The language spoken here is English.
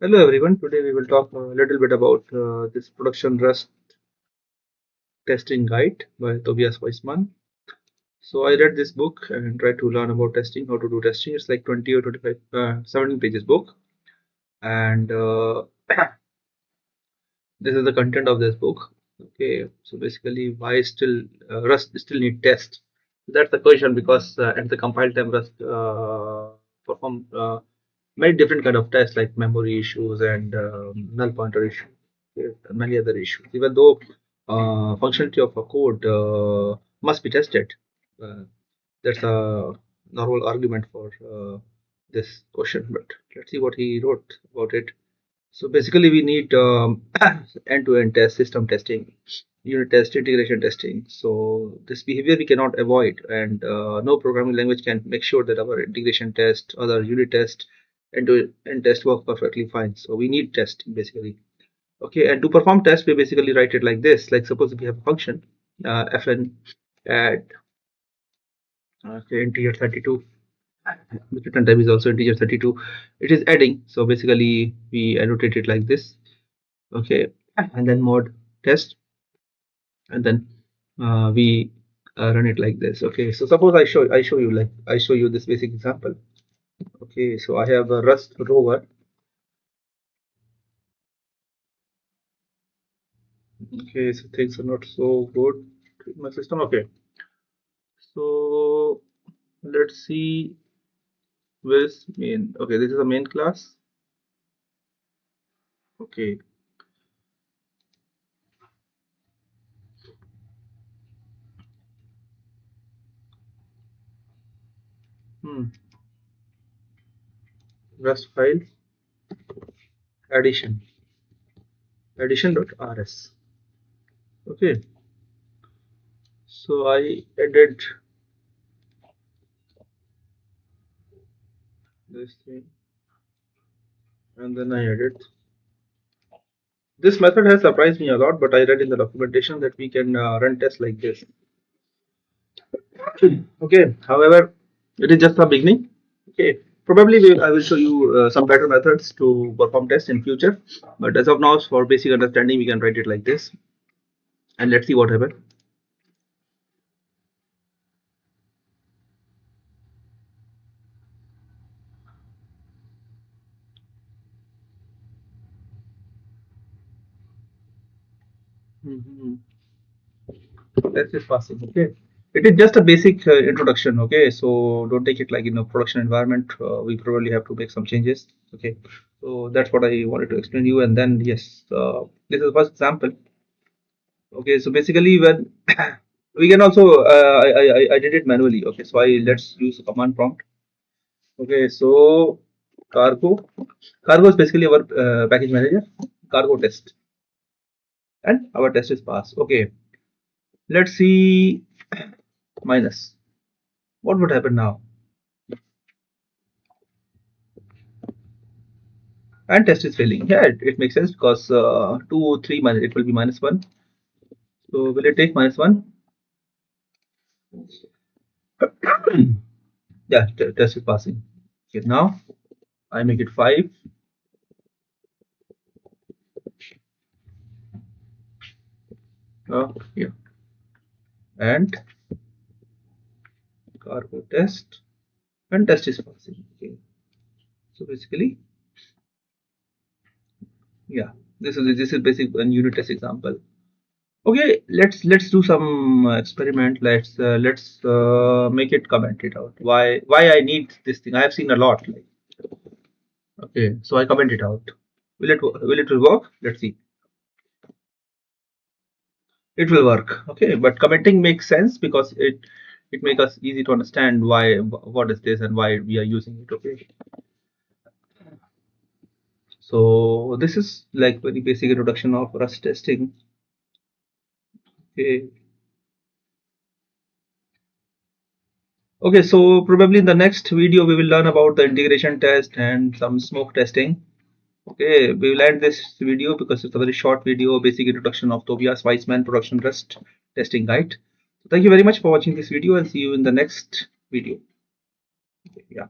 Hello everyone. Today we will talk a little bit about this production Rust testing guide by Tobias Weissman. So I read this book and tried to learn about testing, how to do testing. It's like 20 or 25, 17 pages book, and this is the content of this book. Okay, so basically, why still Rust still need test? That's the question because at the compile time Rust perform many different kind of tests like memory issues and null pointer issues, okay, and many other issues. Even though functionality of a code must be tested, uh, that's a normal argument for this question. But let's see what he wrote about it. So basically, we need end-to-end test, system testing, unit test, integration testing. So this behavior we cannot avoid, and no programming language can make sure that our integration test, other unit test, end-to-end test work perfectly fine. So we need testing basically. Okay, and to perform test, we basically write it like this. Like suppose we have a function, fn add integer 32. The return type is also integer 32. It is adding. So basically, we annotate it like this. Okay, and then mod test, and then we run it like this. Okay, so suppose I show you this basic example. Okay, so I have a Rust rover. Okay, so things are not so good in my system. Okay, so let's see where's main. Okay, this is a main class. Okay, hmm. Rust file addition addition.rs. Okay, so I added this thing and then I added. This method has surprised me a lot, but I read in the documentation that we can run tests like this. Okay, however, it is just a beginning. Okay, probably I will show you some better methods to perform tests in future. But as of now, for basic understanding, we can write it like this, and let's see what happens. Mhm. Test is passing. Okay, it is just a basic introduction. Okay, so don't take it like in a production environment. We probably have to make some changes. Okay, so that's what I wanted to explain to you. And then yes, this is the first example. Okay, so basically when we can also I did it manually. Okay, so I let's use a command prompt. Okay, so cargo cargo is basically our package manager. Cargo test, and our test is pass. Okay, let's see minus. What would happen now? And test is failing. Yeah, it makes sense because 2 3 minus it will be -1. So will it take -1? Yeah, test is passing. Okay, now I make it 5. Yeah, and cargo test, and test is passing. Okay, so basically, yeah, this is basic one unit test example. Okay, let's do some experiment. Let's make it comment it out. Why I need this thing? I have seen a lot. Like, okay, so I comment it out. Will it work? Let's see. It will work. Okay, but commenting makes sense because it makes us easy to understand why what is this and why we are using it. Okay, so this is like very basic introduction of Rust testing. Okay. Okay, so probably in the next video we will learn about the integration test and some smoke testing. Okay, we will end this video because it's a very short video, basic introduction of Tobias Weissman production Rust testing guide. So thank you very much for watching this video and see you in the next video. Okay, yeah.